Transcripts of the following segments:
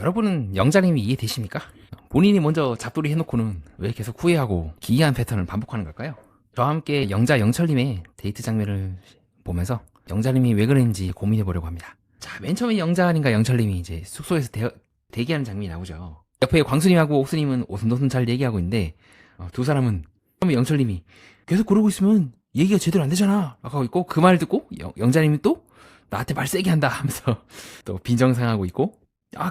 여러분은 영자님이 이해되십니까? 본인이 먼저 잡돌이 해놓고는 왜 계속 후회하고 기이한 패턴을 반복하는 걸까요? 저와 함께 영자 영철님의 데이트 장면을 보면서 영자님이 왜 그랬는지 고민해보려고 합니다. 자, 맨 처음에 영자님과 영철님이 이제 숙소에서 대기하는 장면이 나오죠. 옆에 광수님하고 옥수님은 오순도순 잘 얘기하고 있는데 두 사람은 처음에 영철님이 계속 그러고 있으면 얘기가 제대로 안 되잖아 라고 하고 있고, 그 말 듣고 영자님이 또 나한테 말 세게 한다 하면서 또 빈정상하고 있고,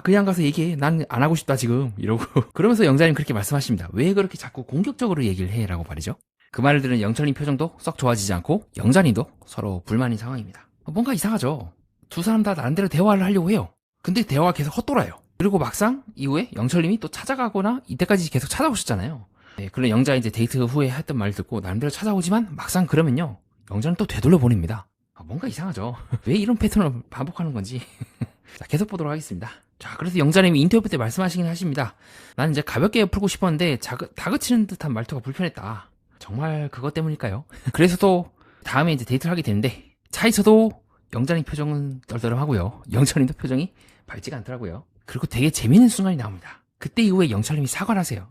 그냥 가서 얘기해, 난 안 하고 싶다 지금 이러고 그러면서 영자님 그렇게 말씀하십니다. 왜 그렇게 자꾸 공격적으로 얘기를 해? 라고 말이죠. 그 말을 들은 영철님 표정도 썩 좋아지지 않고 영자님도 서로 불만인 상황입니다. 뭔가 이상하죠. 두 사람 다 나름대로 대화를 하려고 해요. 근데 대화가 계속 헛돌아요. 그리고 막상 이후에 영철님이 또 찾아가거나 이때까지 계속 찾아오셨잖아요. 네, 그런 영자 이제 데이트 후에 했던 말 듣고 나름대로 찾아오지만 막상 그러면요, 영자는 또 되돌려 보냅니다. 뭔가 이상하죠. 왜 이런 패턴을 반복하는 건지. 자, 계속 보도록 하겠습니다. 자, 그래서 영자님이 인터뷰 때 말씀하시긴 하십니다. 나는 이제 가볍게 풀고 싶었는데 다그치는 듯한 말투가 불편했다. 정말 그것 때문일까요? 그래서 또 다음에 이제 데이트를 하게 되는데 차에서도 영자님 표정은 떨떠름하고요, 영철님도 표정이 밝지가 않더라고요. 그리고 되게 재밌는 순간이 나옵니다. 그때 이후에 영철님이 사과를 하세요.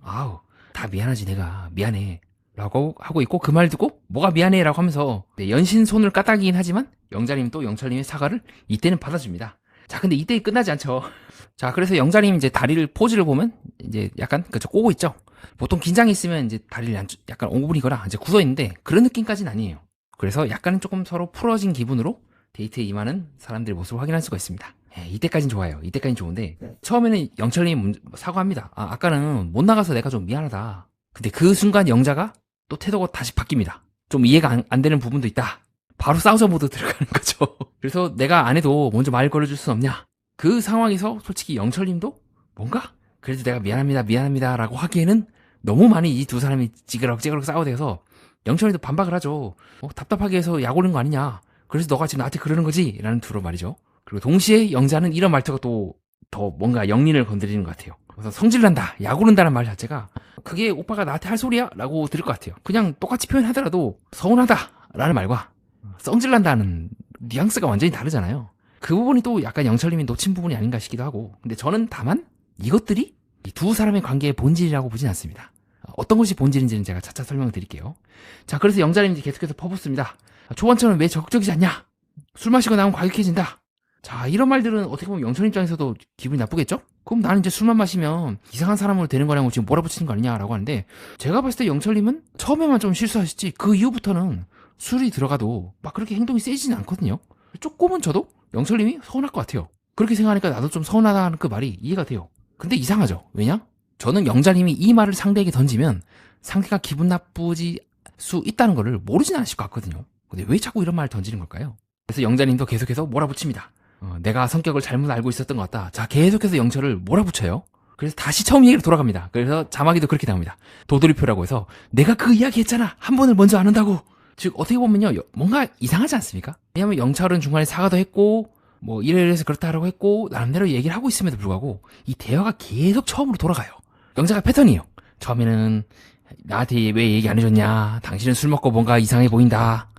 다 미안하지, 내가 미안해 라고 하고 있고, 그 말 듣고 뭐가 미안해 라고 하면서 연신 손을 까딱이긴 하지만 영자님 또 영철님의 사과를 이때는 받아줍니다. 자, 근데 이때 끝나지 않죠. 자, 그래서 영자님 이제 다리를 포즈를 보면 이제 약간 그쵸, 꼬고 있죠. 보통 긴장이 있으면 이제 다리를 약간 옹구부리거나 이제 굳어 있는데 그런 느낌까지는 아니에요. 그래서 약간은 조금 서로 풀어진 기분으로 데이트에 임하는 사람들의 모습을 확인할 수가 있습니다. 이때까진 좋아요. 이때까진 좋은데 처음에는 영철님이 사과합니다. 아까는 못 나가서 내가 좀 미안하다. 근데 그 순간 영자가 또 태도가 다시 바뀝니다. 좀 이해가 안 되는 부분도 있다. 바로 싸우자 모드 들어가는 거죠. 그래서 내가 안 해도 먼저 말 걸어줄 순 없냐. 그 상황에서 솔직히 영철님도 뭔가 그래도 내가 미안합니다 라고 하기에는 너무 많이 이 두 사람이 찌그럭 싸우대서 영철님도 반박을 하죠. 답답하게 해서 약 오는 거 아니냐. 그래서 너가 지금 나한테 그러는 거지? 라는 투로 말이죠. 그리고 동시에 영자는 이런 말투가 또 더 뭔가 영린을 건드리는 것 같아요. 그래서 성질난다, 약 오른다는 말 자체가 그게 오빠가 나한테 할 소리야? 라고 들을 것 같아요. 그냥 똑같이 표현하더라도 서운하다 라는 말과 성질난다는 뉘앙스가 완전히 다르잖아요. 그 부분이 또 약간 영철님이 놓친 부분이 아닌가 싶기도 하고, 근데 저는 다만 이것들이 이 두 사람의 관계의 본질이라고 보진 않습니다. 어떤 것이 본질인지는 제가 차차 설명을 드릴게요. 자, 그래서 영자님이 계속해서 퍼붓습니다. 초반처럼 왜 적극적이지 않냐? 술 마시고 나면 과격해진다. 자, 이런 말들은 어떻게 보면 영철 입장에서도 기분이 나쁘겠죠? 그럼 나는 이제 술만 마시면 이상한 사람으로 되는 거냐고 지금 몰아붙이는 거 아니냐라고 하는데, 제가 봤을 때 영철님은 처음에만 좀 실수하셨지 그 이후부터는 술이 들어가도 막 그렇게 행동이 세지진 않거든요. 조금은 저도 영철님이 서운할 것 같아요. 그렇게 생각하니까 나도 좀 서운하다는 그 말이 이해가 돼요. 근데 이상하죠. 왜냐? 저는 영자님이 이 말을 상대에게 던지면 상대가 기분 나쁘지 수 있다는 거를 모르진 않으실 것 같거든요. 근데 왜 자꾸 이런 말을 던지는 걸까요? 그래서 영자님도 계속해서 몰아붙입니다. 내가 성격을 잘못 알고 있었던 것 같다. 자, 계속해서 영철을 몰아붙여요. 그래서 다시 처음 얘기로 돌아갑니다. 그래서 자막에도 그렇게 나옵니다. 도돌이표라고 해서 내가 그 이야기 했잖아. 한 번을 먼저 안 한다고. 즉 어떻게 보면요, 뭔가 이상하지 않습니까? 왜냐면 영철은 중간에 사과도 했고 뭐 이래서 그렇다라고 했고 나름대로 얘기를 하고 있음에도 불구하고 이 대화가 계속 처음으로 돌아가요. 영자가 패턴이에요. 처음에는 나한테 왜 얘기 안 해줬냐, 당신은 술 먹고 뭔가 이상해 보인다,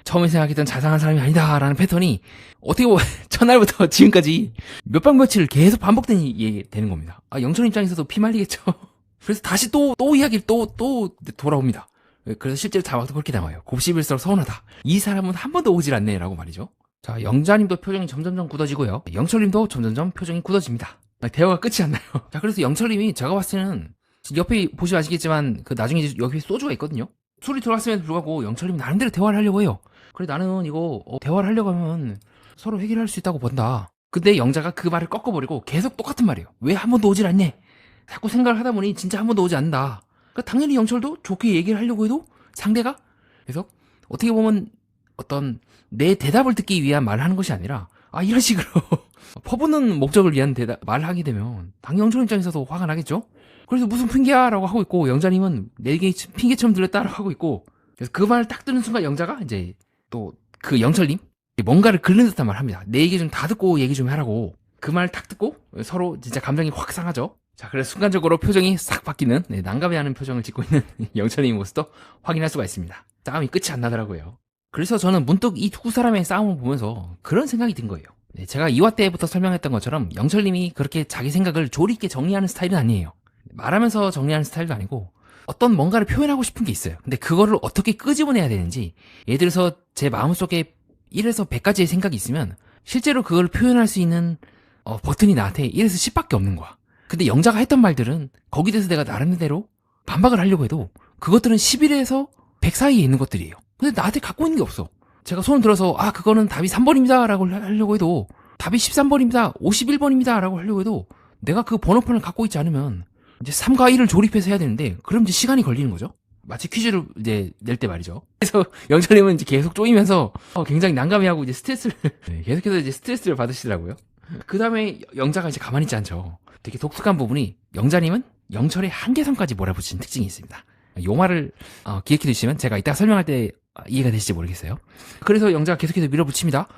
처음에 생각했던 자상한 사람이 아니다 라는 패턴이 어떻게 보면 첫날부터 지금까지 몇 박 며칠 계속 반복된 얘기 되는 겁니다. 영철 입장에서도 피말리겠죠. 그래서 다시 또 이야기를 또 돌아옵니다. 그래서 실제로 자막도 그렇게 나와요. 곱씹을수록 서운하다. 이 사람은 한 번도 오질 않네 라고 말이죠. 자, 영자님도 표정이 점점점 굳어지고요, 영철님도 점점점 표정이 굳어집니다. 대화가 끝이 안 나요. 자, 그래서 영철님이 제가 봤을 때는 옆에 보시면 아시겠지만 그 나중에 이제 옆에 소주가 있거든요. 술이 들어왔음에도 불구하고 영철님이 나름대로 대화를 하려고 해요. 그래, 나는 이거 대화를 하려고 하면 서로 해결할 수 있다고 본다. 근데 영자가 그 말을 꺾어버리고 계속 똑같은 말이에요. 왜 한 번도 오질 않네. 자꾸 생각을 하다 보니 진짜 한 번도 오지 않는다. 그러니까 당연히 영철도 좋게 얘기를 하려고 해도 상대가 계속 어떻게 보면 어떤 내 대답을 듣기 위한 말을 하는 것이 아니라 이런 식으로 퍼붓는 목적을 위한 말을 하게 되면 당연히 영철 입장에서도 화가 나겠죠. 그래서 무슨 핑계야 라고 하고 있고, 영자님은 내게 핑계처럼 들렸다라고 하고 있고, 그래서 그 말을 딱 듣는 순간 영자가 이제 또 그 영철님 뭔가를 긁는 듯한 말을 합니다. 내 얘기 좀 다 듣고 얘기 좀 하라고. 그 말 딱 듣고 서로 진짜 감정이 확 상하죠. 자, 그래서 순간적으로 표정이 싹 바뀌는 난감해하는 표정을 짓고 있는 영철님의 모습도 확인할 수가 있습니다. 싸움이 끝이 안 나더라고요. 그래서 저는 문득 이 두 사람의 싸움을 보면서 그런 생각이 든 거예요. 네, 제가 2화 때부터 설명했던 것처럼 영철님이 그렇게 자기 생각을 조리 있게 정리하는 스타일은 아니에요. 말하면서 정리하는 스타일도 아니고 어떤 뭔가를 표현하고 싶은 게 있어요. 근데 그거를 어떻게 끄집어내야 되는지, 예를 들어서 제 마음속에 1에서 100가지의 생각이 있으면 실제로 그걸 표현할 수 있는 버튼이 나한테 1에서 10밖에 없는 거야. 근데 영자가 했던 말들은 거기에 대해서 내가 나름대로 반박을 하려고 해도 그것들은 11에서 100 사이에 있는 것들이에요. 근데 나한테 갖고 있는 게 없어. 제가 손을 들어서 그거는 답이 3번입니다 라고 하려고 해도, 답이 13번입니다 51번입니다 라고 하려고 해도 내가 그 번호판을 갖고 있지 않으면 이제 3과 1을 조립해서 해야 되는데, 그럼 이제 시간이 걸리는 거죠. 마치 퀴즈를 이제 낼 때 말이죠. 그래서 영철님은 이제 계속 쪼이면서 굉장히 난감해하고 이제 스트레스를 계속해서 이제 스트레스를 받으시더라고요. 그 다음에 영자가 이제 가만히 있지 않죠. 되게 독특한 부분이, 영자님은 영철의 한계선까지 몰아붙이는 특징이 있습니다. 요 말을 기억해 두시면 제가 이따가 설명할 때 이해가 되실지 모르겠어요. 그래서 영자가 계속해서 밀어붙입니다.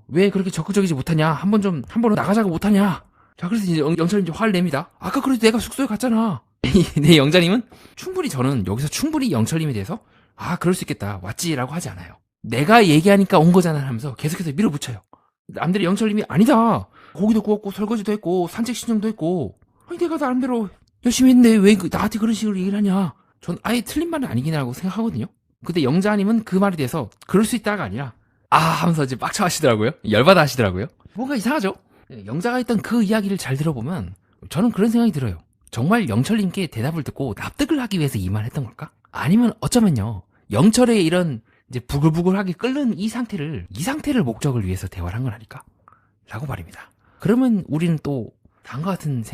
왜 그렇게 적극적이지 못하냐? 한 번은 나가자고 못하냐? 자, 그래서 이제 영철님 이제 화를 냅니다. 아까 그래도 내가 숙소에 갔잖아. 네, 영자님은 저는 여기서 충분히 영철님에 대해서 그럴 수 있겠다, 왔지라고 하지 않아요. 내가 얘기하니까 온 거잖아 하면서 계속해서 밀어붙여요. 남들이 영철님이 아니다, 고기도 구웠고 설거지도 했고 산책 신청도 했고, 내가 나름대로 열심히 했는데 왜 나한테 그런 식으로 얘기를 하냐. 전 아예 틀린 말은 아니긴 하고 생각하거든요. 근데 영자님은 그 말에 대해서 그럴 수 있다가 아니라 하면서 이제 빡쳐 하시더라고요. 열받아 하시더라고요. 뭔가 이상하죠? 영자가 했던 그 이야기를 잘 들어보면 저는 그런 생각이 들어요. 정말 영철님께 대답을 듣고 납득을 하기 위해서 이 말 했던 걸까? 아니면 어쩌면요, 영철의 이런 이제 부글부글하게 끓는 이 상태를 목적을 위해서 대화를 한 건 아닐까? 라고 말입니다. 그러면 우리는 또 다음과 같은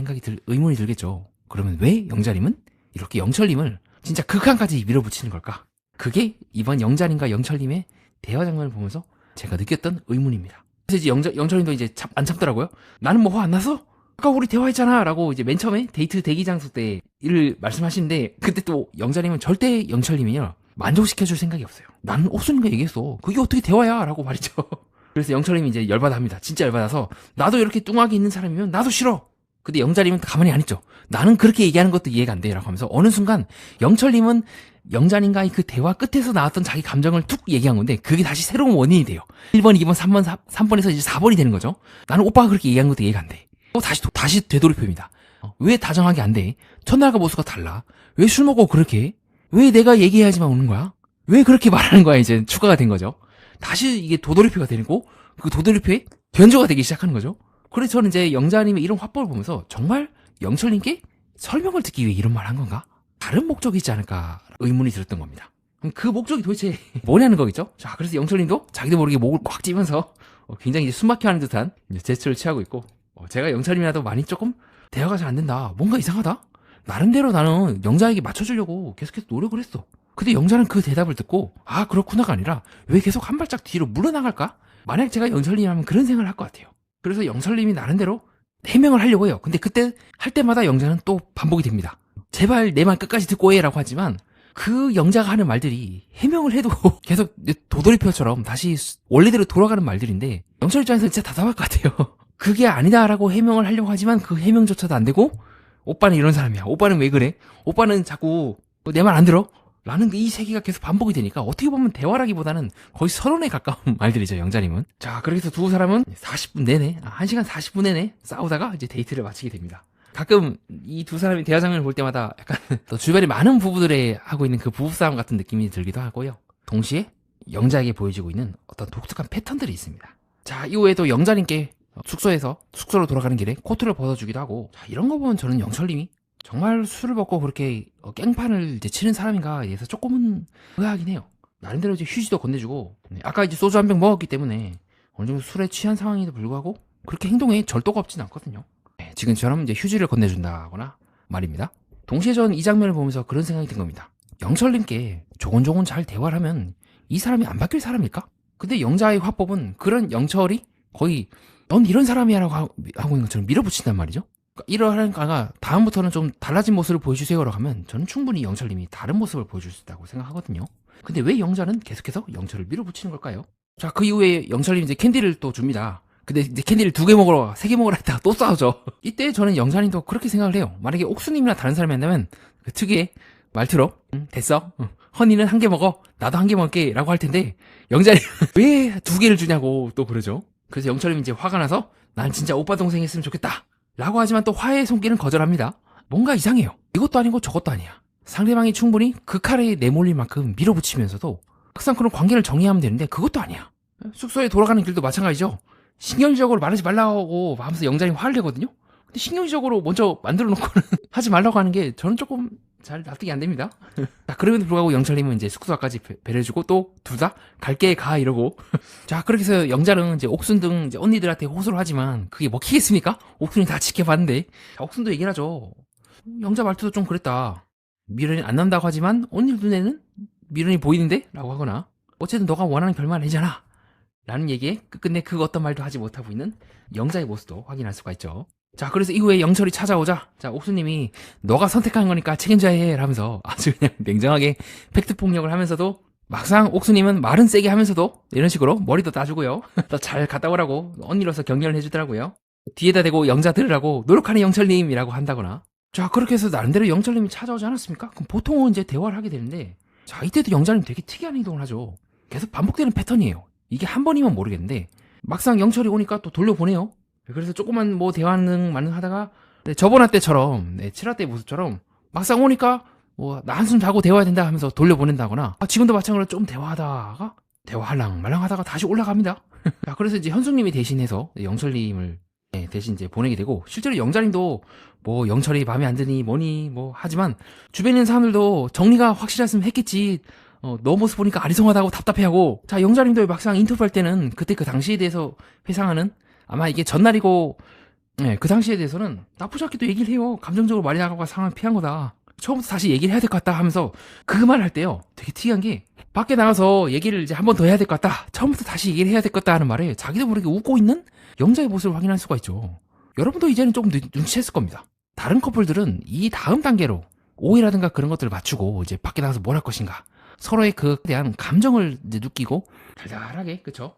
의문이 들겠죠. 그러면 왜 영자님은 이렇게 영철님을 진짜 극한까지 밀어붙이는 걸까? 그게 이번 영자님과 영철님의 대화 장면을 보면서 제가 느꼈던 의문입니다. 그래서 이제 영철님도 이제 안 참더라고요. 나는 뭐 화 안 났어? 아까 우리 대화했잖아 라고 이제 맨 처음에 데이트 대기 장소 때 일을 말씀하시는데, 그때 또 영자님은 절대 영철님이요 만족시켜줄 생각이 없어요. 나는 옥수님과 얘기했어. 그게 어떻게 대화야? 라고 말이죠. 그래서 영철님이 이제 열받아 합니다. 진짜 열받아서, 나도 이렇게 뚱하게 있는 사람이면 나도 싫어. 근데 영자님은 가만히 안 있죠. 나는 그렇게 얘기하는 것도 이해가 안 돼 라고 하면서 어느 순간 영철님은 영자님과의 그 대화 끝에서 나왔던 자기 감정을 툭 얘기한 건데, 그게 다시 새로운 원인이 돼요. 1번, 2번, 3번, 3번에서 이제 4번이 되는 거죠. 나는 오빠가 그렇게 얘기한 것도 이해가 안 돼. 또 다시 되돌이표입니다. 왜 다정하게 안 돼? 첫날과 모습과 달라. 왜 술 먹고 그렇게 해? 왜 내가 얘기해야지만 오는 거야? 왜 그렇게 말하는 거야? 이제 추가가 된 거죠. 다시 이게 도돌이표가 되고, 그 도돌이표에 변조가 되기 시작하는 거죠. 그래서 저는 이제 영자님의 이런 화법을 보면서 정말 영철님께 설명을 듣기 위해 이런 말 한 건가? 다른 목적이 있지 않을까 의문이 들었던 겁니다. 그럼 그 목적이 도대체 뭐냐는 거겠죠? 자, 그래서 영철님도 자기도 모르게 목을 꽉 쥐면서 굉장히 이제 숨막혀하는 듯한 제스처를 취하고 있고, 제가 영철님이라도 많이 조금 대화가 잘 안 된다, 뭔가 이상하다, 나름대로 나는 영자에게 맞춰주려고 계속해서 노력을 했어. 근데 영자는 그 대답을 듣고 그렇구나가 아니라 왜 계속 한 발짝 뒤로 물러나갈까? 만약 제가 영철님이라면 그런 생각을 할 것 같아요. 그래서 영철님이 나름대로 해명을 하려고 해요. 근데 그때 할 때마다 영자는 또 반복이 됩니다. 제발 내 말 끝까지 듣고 해 라고 하지만, 그 영자가 하는 말들이 해명을 해도 계속 도돌이표처럼 다시 원래대로 돌아가는 말들인데, 영철 입장에서 진짜 답답할 것 같아요. 그게 아니다라고 해명을 하려고 하지만 그 해명조차도 안 되고, 오빠는 이런 사람이야, 오빠는 왜 그래, 오빠는 자꾸 내 말 안 들어 라는 이 세계가 계속 반복이 되니까 어떻게 보면 대화라기보다는 거의 선언에 가까운 말들이죠, 영자님은. 자, 그래서 두 사람은 40분 내내 1시간 40분 내내 싸우다가 이제 데이트를 마치게 됩니다. 가끔 이 두 사람이 대화 장면을 볼 때마다 약간 또 주변에 많은 부부들의 하고 있는 그 부부싸움 같은 느낌이 들기도 하고요. 동시에 영자에게 보여지고 있는 어떤 독특한 패턴들이 있습니다. 자, 이후에도 영자님께 숙소로 돌아가는 길에 코트를 벗어주기도 하고, 자, 이런 거 보면 저는 영철님이 정말 술을 먹고 그렇게 깽판을 이제 치는 사람인가에 대해서 조금은 의아하긴 해요. 나름대로 이제 휴지도 건네주고, 아까 이제 소주 한 병 먹었기 때문에 어느 정도 술에 취한 상황에도 불구하고 그렇게 행동에 절도가 없진 않거든요. 지금처럼 이제 휴지를 건네준다거나 말입니다. 동시에 전 이 장면을 보면서 그런 생각이 든 겁니다. 영철님께 조곤조곤 잘 대화를 하면 이 사람이 안 바뀔 사람일까? 근데 영자의 화법은 그런 영철이 거의 넌 이런 사람이야 라고 하고 있는 것처럼 밀어붙인단 말이죠. 이러하니까 다음부터는 좀 달라진 모습을 보여주세요 라고 하면 저는 충분히 영철님이 다른 모습을 보여줄 수 있다고 생각하거든요. 근데 왜 영자는 계속해서 영철을 밀어붙이는 걸까요? 자, 그 이후에 영철님이 이제 캔디를 또 줍니다. 근데 이제 캔디를 2개 먹으러 3개 먹으러 했다가 또 싸우죠. 이때 저는 영자님도 그렇게 생각을 해요. 만약에 옥수님이나 다른 사람이 한다면 그 특유의 말투로 됐어, 허니는 1개 먹어, 나도 1개 먹을게 라고 할 텐데, 영자님 왜 2개를 주냐고 또 그러죠. 그래서 영철님이 이제 화가 나서 난 진짜 오빠 동생 했으면 좋겠다 라고 하지만 또 화해의 손길은 거절합니다. 뭔가 이상해요. 이것도 아니고 저것도 아니야. 상대방이 충분히 그 칼에 내몰릴 만큼 밀어붙이면서도 막상 그런 관계를 정리하면 되는데 그것도 아니야. 숙소에 돌아가는 길도 마찬가지죠. 신경질적으로 말하지 말라고 하면서 영자님 화를 내거든요. 근데 신경질적으로 먼저 만들어 놓고는 하지 말라고 하는 게 저는 조금 잘 납득이 안 됩니다. 자, 그럼에도 불구하고 영철님은 이제 숙소까지 배려해주고 또 둘 다 갈게 가 이러고. 자, 그렇게 해서 영자는 이제 옥순 등 이제 언니들한테 호소를 하지만 그게 먹히겠습니까? 옥순이 다 지켜봤는데. 자, 옥순도 얘기를 하죠. 영자 말투도 좀 그랬다. 미련이 안 난다고 하지만 언니 눈에는 미련이 보이는데? 라고 하거나 어쨌든 너가 원하는 결말은 아니잖아 라는 얘기에 끝끝내 그 어떤 말도 하지 못하고 있는 영자의 모습도 확인할 수가 있죠. 자, 그래서 이후에 영철이 찾아오자 자, 옥수님이 너가 선택한 거니까 책임져야 해 라면서 아주 그냥 냉정하게 팩트 폭력을 하면서도 막상 옥수님은 말은 세게 하면서도 이런 식으로 머리도 따주고요. 더 잘 갔다 오라고 언니로서 격려를 해주더라고요. 뒤에다 대고 영자 들으라고 노력하는 영철님이라고 한다거나. 자, 그렇게 해서 나름대로 영철님이 찾아오지 않았습니까? 그럼 보통은 이제 대화를 하게 되는데 자, 이때도 영자님 되게 특이한 행동을 하죠. 계속 반복되는 패턴이에요. 이게 한 번이면 모르겠는데 막상 영철이 오니까 또 돌려보내요. 그래서 조금만 뭐 대화는 많은 하다가 저번 화 때처럼 7화 때 모습처럼 막상 오니까 뭐 나 한숨 자고 대화해야 된다 하면서 돌려보낸다거나 지금도 마찬가지로 좀 대화하다가 대화할랑 말랑 하다가 다시 올라갑니다. 자, 그래서 이제 현숙님이 대신해서 영철님을 대신 이제 보내게 되고 실제로 영자님도 뭐 영철이 마음에 안 드니 뭐니 뭐 하지만 주변에 있는 사람들도 정리가 확실했으면 했겠지. 너 모습 보니까 아리송하다고 답답해하고. 자, 영자님도 막상 인터뷰할 때는 그때 그 당시에 대해서 회상하는 아마 이게 전날이고 그 당시에 대해서는 나쁘지 않게도 얘기를 해요. 감정적으로 말이 나가고 상황을 피한 거다. 처음부터 다시 얘기를 해야 될 것 같다 하면서 그 말 할 때요. 되게 특이한 게 밖에 나가서 얘기를 이제 한 번 더 해야 될 것 같다. 처음부터 다시 얘기를 해야 될 것 같다 하는 말에 자기도 모르게 웃고 있는 영자의 모습을 확인할 수가 있죠. 여러분도 이제는 조금 눈치챘을 겁니다. 다른 커플들은 이 다음 단계로 오해라든가 그런 것들을 맞추고 이제 밖에 나가서 뭘 할 것인가 서로의 그에 대한 감정을 이제 느끼고 달달하게 그쵸?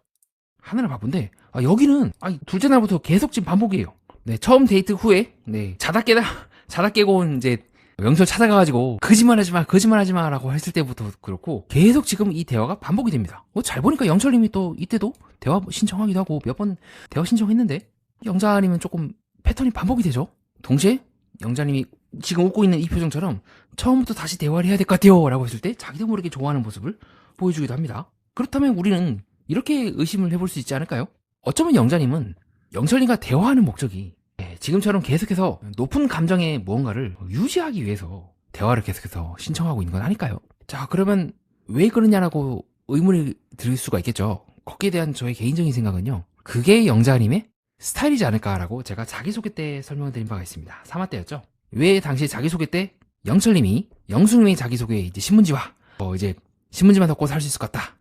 하느라 바쁜데 여기는 둘째 날부터 계속 지금 반복이에요. 네, 처음 데이트 후에 자다 깨고 온 이제 영철 찾아가가지고 거짓말하지 마 라고 했을 때부터 그렇고 계속 지금 이 대화가 반복이 됩니다. 잘 보니까 영철님이 또 이때도 대화 신청하기도 하고 몇 번 대화 신청했는데 영자님은 조금 패턴이 반복이 되죠. 동시에 영자님이 지금 웃고 있는 이 표정처럼 처음부터 다시 대화를 해야 될 것 같아요 라고 했을 때 자기도 모르게 좋아하는 모습을 보여주기도 합니다. 그렇다면 우리는 이렇게 의심을 해볼 수 있지 않을까요? 어쩌면 영자님은 영철님과 대화하는 목적이 지금처럼 계속해서 높은 감정의 무언가를 유지하기 위해서 대화를 계속해서 신청하고 있는 건 아닐까요? 자, 그러면 왜 그러냐라고 의문을 들 수가 있겠죠. 거기에 대한 저의 개인적인 생각은요, 그게 영자님의 스타일이지 않을까라고 제가 자기소개 때 설명을 드린 바가 있습니다. 3화 때였죠. 왜 당시 자기소개 때 영철님이 영숙님이 자기소개에 이제 신문지와 이제 신문지만 덮고 살 수 있을 것 같다,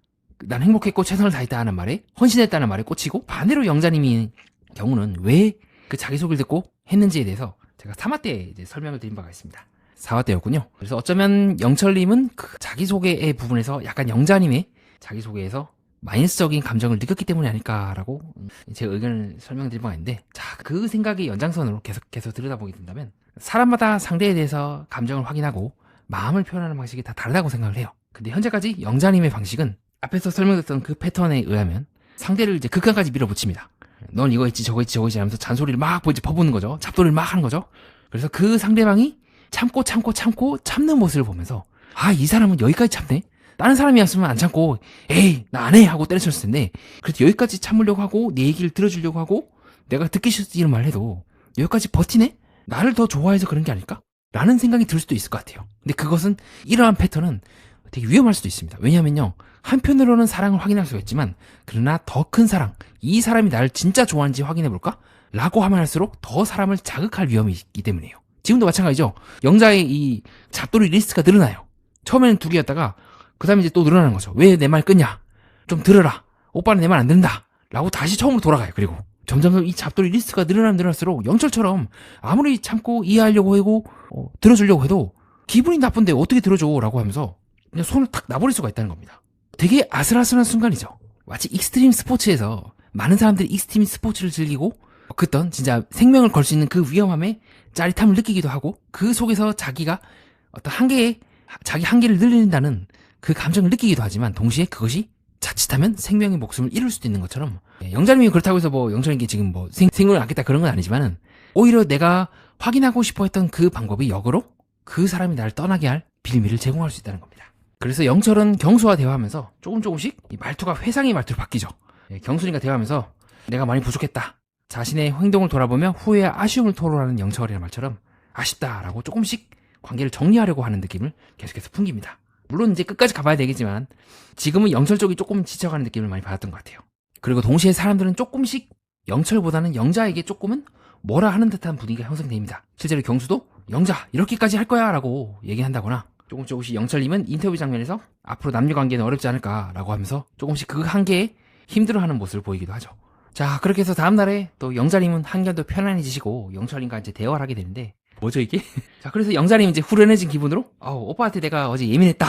난 행복했고 최선을 다했다 하는 말에 헌신했다는 말에 꽂히고, 반대로 영자님이 경우는 왜 그 자기소개를 듣고 했는지에 대해서 제가 3화 때 이제 설명을 드린 바가 있습니다. 4화 때였군요. 그래서 어쩌면 영철님은 그 자기소개의 부분에서 약간 영자님의 자기소개에서 마이너스적인 감정을 느꼈기 때문이 아닐까라고 제 의견을 설명드린 바가 있는데, 자, 그 생각의 연장선으로 계속 들여다보게 된다면 사람마다 상대에 대해서 감정을 확인하고 마음을 표현하는 방식이 다 다르다고 생각을 해요. 근데 현재까지 영자님의 방식은 앞에서 설명했던 그 패턴에 의하면 상대를 이제 극한까지 밀어붙입니다. 넌 이거 있지 저거 있지 하면서 잔소리를 막 이제 퍼붓는 거죠. 잡돌이를 막 하는 거죠. 그래서 그 상대방이 참고 참는 모습을 보면서 이 사람은 여기까지 참네? 다른 사람이었으면 안 참고 에이 나 안 해 하고 때려쳤을 텐데 그래도 여기까지 참으려고 하고 내 얘기를 들어주려고 하고 내가 듣기 싫은 말 해도 여기까지 버티네? 나를 더 좋아해서 그런 게 아닐까? 라는 생각이 들 수도 있을 것 같아요. 근데 그것은 이러한 패턴은 되게 위험할 수도 있습니다. 왜냐면요, 한편으로는 사랑을 확인할 수가 있지만 그러나 더 큰 사랑, 이 사람이 나를 진짜 좋아하는지 확인해볼까? 라고 하면 할수록 더 사람을 자극할 위험이 있기 때문이에요. 지금도 마찬가지죠. 영자의 이 잡돌이 리스트가 늘어나요. 처음에는 2개였다가 그 다음에 이제 또 늘어나는 거죠. 왜 내 말 끊냐? 좀 들어라. 오빠는 내 말 안 듣는다. 라고 다시 처음으로 돌아가요. 그리고 점점 이 잡돌이 리스트가 늘어날수록 영철처럼 아무리 참고 이해하려고 하고 들어주려고 해도 기분이 나쁜데 어떻게 들어줘? 라고 하면서 그냥 손을 탁 놔버릴 수가 있다는 겁니다. 되게 아슬아슬한 순간이죠. 마치 익스트림 스포츠에서 많은 사람들이 익스트림 스포츠를 즐기고 그떤 진짜 생명을 걸 수 있는 그 위험함에 짜릿함을 느끼기도 하고 그 속에서 자기가 어떤 자기 한계를 늘린다는 그 감정을 느끼기도 하지만 동시에 그것이 자칫하면 생명의 목숨을 잃을 수도 있는 것처럼 영자님이 그렇다고 해서 뭐 영철님께 지금 뭐 생각을 안겠다 그런 건 아니지만은 오히려 내가 확인하고 싶어 했던 그 방법이 역으로 그 사람이 나를 떠나게 할 빌미를 제공할 수 있다는 겁니다. 그래서 영철은 경수와 대화하면서 조금씩 이 말투가 회상의 말투로 바뀌죠. 경순이가 대화하면서 내가 많이 부족했다. 자신의 행동을 돌아보며 후회와 아쉬움을 토로하는 영철이라는 말처럼 아쉽다라고 조금씩 관계를 정리하려고 하는 느낌을 계속해서 풍깁니다. 물론 이제 끝까지 가봐야 되겠지만 지금은 영철 쪽이 조금 지쳐가는 느낌을 많이 받았던 것 같아요. 그리고 동시에 사람들은 조금씩 영철보다는 영자에게 조금은 뭐라 하는 듯한 분위기가 형성됩니다. 실제로 경수도 영자 이렇게까지 할 거야 라고 얘기한다거나 조금씩 영철님은 인터뷰 장면에서 앞으로 남녀관계는 어렵지 않을까 라고 하면서 조금씩 그 한계에 힘들어하는 모습을 보이기도 하죠. 자, 그렇게 해서 다음날에 또 영자님은 한결도 편안해지시고 영철님과 이제 대화를 하게 되는데 뭐죠 이게? 자, 그래서 영자님 이제 후련해진 기분으로 오빠한테 내가 어제 예민했다.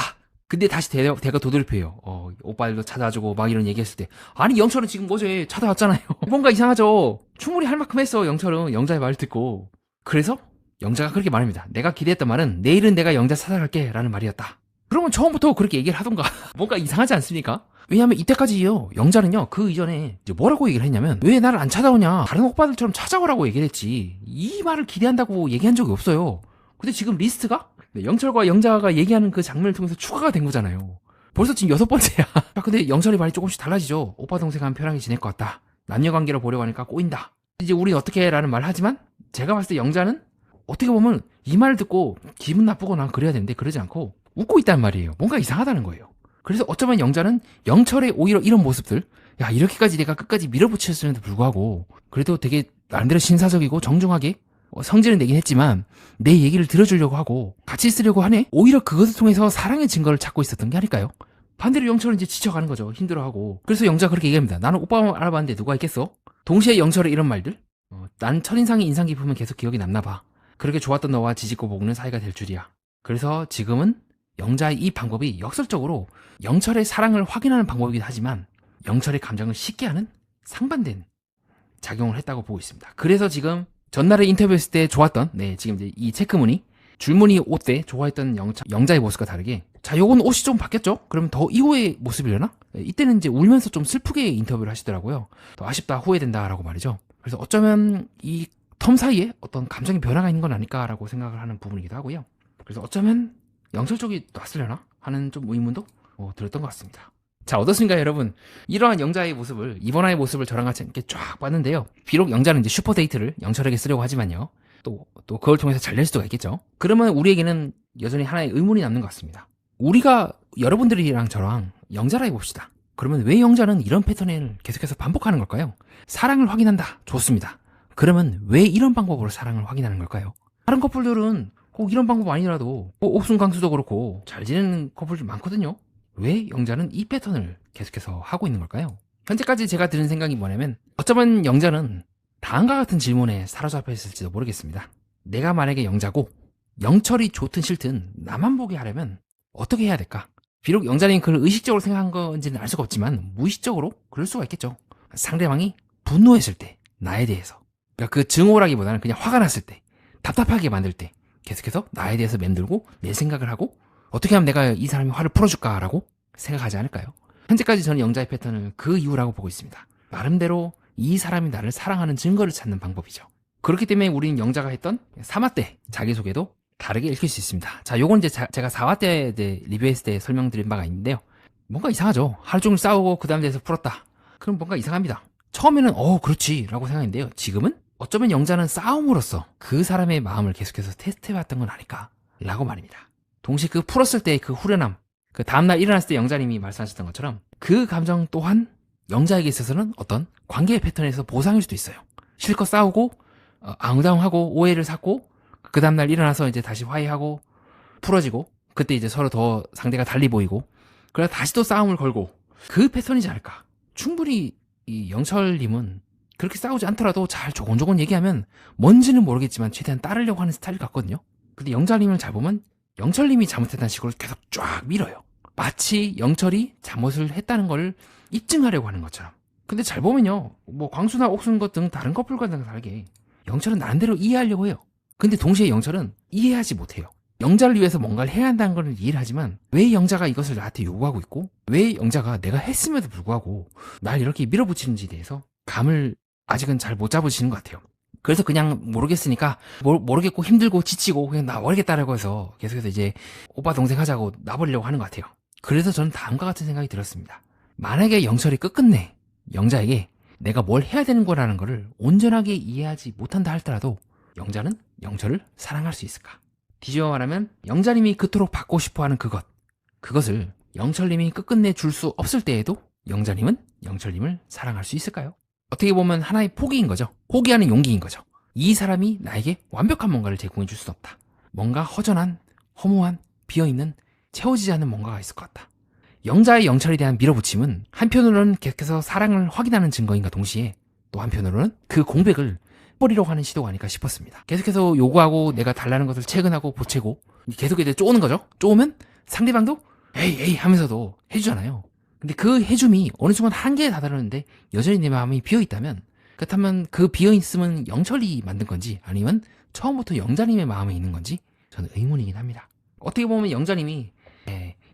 근데 다시 대가 도돌이표예요. 오빠들도 찾아주고 막 이런 얘기했을 때 아니 영철은 지금 어제 찾아왔잖아요. 뭔가 이상하죠. 충분히 할 만큼 했어. 영철은 영자의 말을 듣고. 그래서 영자가 그렇게 말합니다. 내가 기대했던 말은 내일은 내가 영자 찾아갈게 라는 말이었다. 그러면 처음부터 그렇게 얘기를 하던가. 뭔가 이상하지 않습니까? 왜냐면 이때까지요 영자는요 그 이전에 이제 뭐라고 얘기를 했냐면 왜 나를 안 찾아오냐 다른 오빠들처럼 찾아오라고 얘기를 했지 이 말을 기대한다고 얘기한 적이 없어요. 근데 지금 리스트가 영철과 영자가 얘기하는 그 장면을 통해서 추가가 된 거잖아요. 벌써 지금 6번째야. 근데 영철이 말이 조금씩 달라지죠. 오빠 동생하면 편하게 지낼 것 같다. 남녀관계로 보려고 하니까 꼬인다. 이제 우리 어떻게 해 라는 말을 하지만 제가 봤을 때 영자는 어떻게 보면 이 말을 듣고 기분 나쁘거나 그래야 되는데 그러지 않고 웃고 있단 말이에요. 뭔가 이상하다는 거예요. 그래서 어쩌면 영자는 영철의 오히려 이런 모습들 야 이렇게까지 내가 끝까지 밀어붙였음에도 불구하고 그래도 되게 나름대로 신사적이고 정중하게 성질은 내긴 했지만 내 얘기를 들어주려고 하고 같이 있으려고 하네. 오히려 그것을 통해서 사랑의 증거를 찾고 있었던 게 아닐까요? 반대로 영철은 이제 지쳐가는 거죠. 힘들어하고. 그래서 영자가 그렇게 얘기합니다. 나는 오빠만 알아봤는데 누가 있겠어? 동시에 영철의 이런 말들 난 첫인상이 인상 깊으면 계속 기억이 남나 봐. 그렇게 좋았던 너와 지지고 볶는 사이가 될 줄이야. 그래서 지금은 영자의 이 방법이 역설적으로 영철의 사랑을 확인하는 방법이기도 하지만 영철의 감정을 식게 하는 상반된 작용을 했다고 보고 있습니다. 그래서 지금 전날에 인터뷰했을 때 좋았던 지금 이제 이 체크무늬 줄무늬 옷 때 좋아했던 영자의 모습과 다르게 자 요건 옷이 좀 바뀌었죠? 그럼 더 이후의 모습이려나? 이때는 이제 울면서 좀 슬프게 인터뷰를 하시더라고요. 더 아쉽다 후회된다 라고 말이죠. 그래서 어쩌면 이 텀 사이에 어떤 감정의 변화가 있는 건 아닐까라고 생각을 하는 부분이기도 하고요. 그래서 어쩌면 영철 쪽이 놨으려나 하는 좀 의문도 들었던 것 같습니다. 자 어떻습니까 여러분? 이러한 영자의 모습을 이번화의 모습을 저랑 같이 이렇게 쫙 봤는데요. 비록 영자는 이제 슈퍼데이트를 영철에게 쓰려고 하지만요. 또 그걸 통해서 잘 될 수도 있겠죠. 그러면 우리에게는 여전히 하나의 의문이 남는 것 같습니다. 우리가 여러분들이랑 저랑 영자라 해봅시다. 그러면 왜 영자는 이런 패턴을 계속해서 반복하는 걸까요? 사랑을 확인한다. 좋습니다. 그러면 왜 이런 방법으로 사랑을 확인하는 걸까요? 다른 커플들은 꼭 이런 방법 아니라도 옥순강수도 그렇고 잘 지내는 커플들 많거든요. 왜 영자는 이 패턴을 계속해서 하고 있는 걸까요? 현재까지 제가 드는 생각이 뭐냐면 어쩌면 영자는 다음과 같은 질문에 사로잡혀 있을지도 모르겠습니다. 내가 만약에 영자고 영철이 좋든 싫든 나만 보게 하려면 어떻게 해야 될까? 비록 영자는 그걸 의식적으로 생각한 건지는 알 수가 없지만 무의식적으로 그럴 수가 있겠죠. 상대방이 분노했을 때 나에 대해서 그러니까 그 증오라기보다는 그냥 화가 났을 때 답답하게 만들 때 계속해서 나에 대해서 맴돌고 내 생각을 하고 어떻게 하면 내가 이 사람이 화를 풀어줄까라고 생각하지 않을까요? 현재까지 저는 영자의 패턴을 그 이유라고 보고 있습니다. 나름대로 이 사람이 나를 사랑하는 증거를 찾는 방법이죠. 그렇기 때문에 우리는 영자가 했던 3화 때 자기소개도 다르게 읽힐 수 있습니다. 자, 요건 이제 제가 4화 때 이제 리뷰했을 때 설명드린 바가 있는데요. 뭔가 이상하죠. 하루 종일 싸우고 그 다음 데서 풀었다. 그럼 뭔가 이상합니다. 처음에는 그렇지 라고 생각했는데요. 지금은 어쩌면 영자는 싸움으로써 그 사람의 마음을 계속해서 테스트해봤던 건 아닐까 라고 말입니다. 동시에 그 풀었을 때 그 후련함, 그 다음날 일어났을 때 영자님이 말씀하셨던 것처럼 그 감정 또한 영자에게 있어서는 어떤 관계의 패턴에서 보상일 수도 있어요. 실컷 싸우고 앙당하고 오해를 샀고 그 다음날 일어나서 이제 다시 화해하고 풀어지고 그때 이제 서로 더 상대가 달리 보이고 그러다 다시 또 싸움을 걸고 그 패턴이지 않을까. 충분히 이 영철님은 그렇게 싸우지 않더라도 잘 조곤조곤 얘기하면 뭔지는 모르겠지만 최대한 따르려고 하는 스타일 같거든요. 근데 영철님을 잘 보면 영철님이 잘못했다는 식으로 계속 쫙 밀어요. 마치 영철이 잘못을 했다는 걸 입증하려고 하는 것처럼. 근데 잘 보면요, 뭐 광수나 옥순 것 등 다른 커플과는 다르게 영철은 나름대로 이해하려고 해요. 근데 동시에 영철은 이해하지 못해요. 영자를 위해서 뭔가를 해야 한다는 걸 이해를 하지만 왜 영자가 이것을 나한테 요구하고 있고 왜 영자가 내가 했음에도 불구하고 날 이렇게 밀어붙이는지에 대해서 감을 아직은 잘 못 잡으시는 것 같아요. 그래서 그냥 모르겠으니까 모르겠고 힘들고 지치고 그냥 나버리겠다라고 해서 계속해서 이제 오빠 동생 하자고 나버리려고 하는 것 같아요. 그래서 저는 다음과 같은 생각이 들었습니다. 만약에 영철이 끝끝내 영자에게 내가 뭘 해야 되는 거라는 거를 온전하게 이해하지 못한다 할지라도 영자는 영철을 사랑할 수 있을까? 뒤집어 말하면 영자님이 그토록 받고 싶어하는 그것을 영철님이 끝끝내 줄 수 없을 때에도 영자님은 영철님을 사랑할 수 있을까요? 어떻게 보면 하나의 포기인 거죠. 포기하는 용기인 거죠. 이 사람이 나에게 완벽한 뭔가를 제공해 줄 수 없다. 뭔가 허전한, 허무한, 비어있는, 채워지지 않는 뭔가가 있을 것 같다. 영자의 영철에 대한 밀어붙임은 한편으로는 계속해서 사랑을 확인하는 증거인가 동시에 또 한편으로는 그 공백을 버리려고 하는 시도가 아닐까 싶었습니다. 계속해서 요구하고 내가 달라는 것을 채근하고 보채고 계속 이제 쪼는 거죠. 쪼으면 상대방도 에이 하면서도 해주잖아요. 근데 그 해줌이 어느 순간 한계에 다다르는데 여전히 내 마음이 비어있다면 그렇다면 그 비어있음은 영철이 만든 건지 아니면 처음부터 영자님의 마음에 있는 건지 저는 의문이긴 합니다. 어떻게 보면 영자님이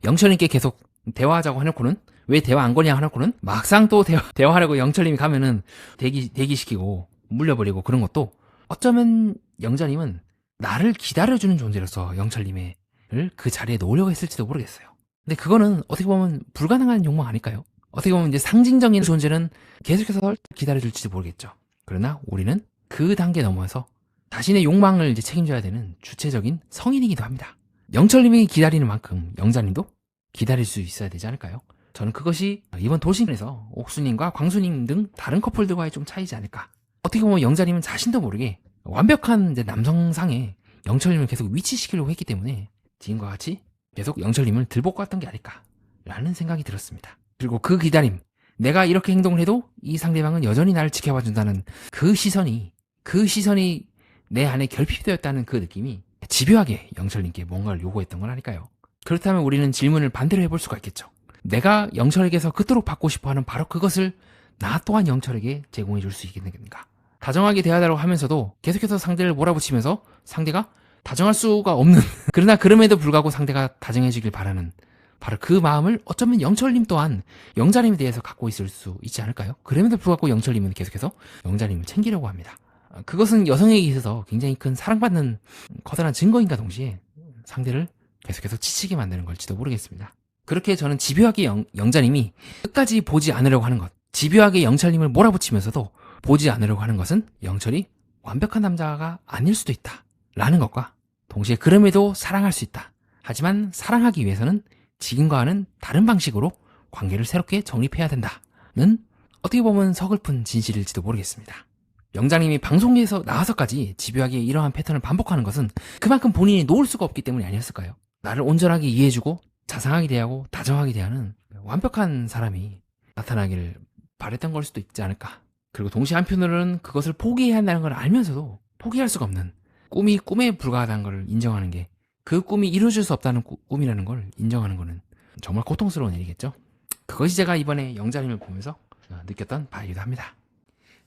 영철님께 계속 대화하자고 해놓고는 왜 대화 안 거냐 해놓고는 막상 또 대화하려고 영철님이 가면은 대기시키고 물려버리고 그런 것도 어쩌면 영자님은 나를 기다려주는 존재로서 영철님을 그 자리에 놓으려고 했을지도 모르겠어요. 근데 그거는 어떻게 보면 불가능한 욕망 아닐까요? 어떻게 보면 이제 상징적인 존재는 계속해서 기다려줄지도 모르겠죠. 그러나 우리는 그 단계 넘어서 자신의 욕망을 이제 책임져야 되는 주체적인 성인이기도 합니다. 영철님이 기다리는 만큼 영자님도 기다릴 수 있어야 되지 않을까요? 저는 그것이 이번 도신에서 옥수님과 광수님 등 다른 커플들과의 좀 차이지 않을까. 어떻게 보면 영자님은 자신도 모르게 완벽한 이제 남성상에 영철님을 계속 위치시키려고 했기 때문에 지금과 같이 계속 영철님을 들볶고 왔던 게 아닐까라는 생각이 들었습니다. 그리고 그 기다림, 내가 이렇게 행동을 해도 이 상대방은 여전히 나를 지켜봐준다는 그 시선이 내 안에 결핍되었다는 그 느낌이 집요하게 영철님께 뭔가를 요구했던 건 아닐까요? 그렇다면 우리는 질문을 반대로 해볼 수가 있겠죠. 내가 영철에게서 그토록 받고 싶어하는 바로 그것을 나 또한 영철에게 제공해 줄 수 있겠는가? 다정하게 대하다고 하면서도 계속해서 상대를 몰아붙이면서 상대가 다정할 수가 없는 그러나 그럼에도 불구하고 상대가 다정해지길 바라는 바로 그 마음을 어쩌면 영철님 또한 영자님에 대해서 갖고 있을 수 있지 않을까요? 그럼에도 불구하고 영철님은 계속해서 영자님을 챙기려고 합니다. 그것은 여성에게 있어서 굉장히 큰 사랑받는 커다란 증거인가 동시에 상대를 계속해서 지치게 만드는 걸지도 모르겠습니다. 그렇게 저는 집요하게 영자님이 끝까지 보지 않으려고 하는 것, 집요하게 영철님을 몰아붙이면서도 보지 않으려고 하는 것은 영철이 완벽한 남자가 아닐 수도 있다 라는 것과 동시에 그럼에도 사랑할 수 있다. 하지만 사랑하기 위해서는 지금과는 다른 방식으로 관계를 새롭게 정립해야 된다는 어떻게 보면 서글픈 진실일지도 모르겠습니다. 영자님이 방송에서 나와서까지 집요하게 이러한 패턴을 반복하는 것은 그만큼 본인이 놓을 수가 없기 때문이 아니었을까요? 나를 온전하게 이해해주고 자상하게 대하고 다정하게 대하는 완벽한 사람이 나타나기를 바랬던 걸 수도 있지 않을까. 그리고 동시에 한편으로는 그것을 포기해야 한다는 걸 알면서도 포기할 수가 없는 꿈이 꿈에 불과하다는 걸 인정하는 게 그 꿈이 이루어질 수 없다는 꿈이라는 걸 인정하는 거는 정말 고통스러운 일이겠죠. 그것이 제가 이번에 영자님을 보면서 느꼈던 바이기도 합니다.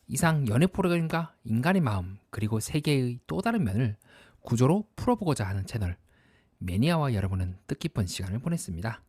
이상 연애 프로그램과 인간의 마음 그리고 세계의 또 다른 면을 구조로 풀어보고자 하는 채널 매니아와 여러분은 뜻깊은 시간을 보냈습니다.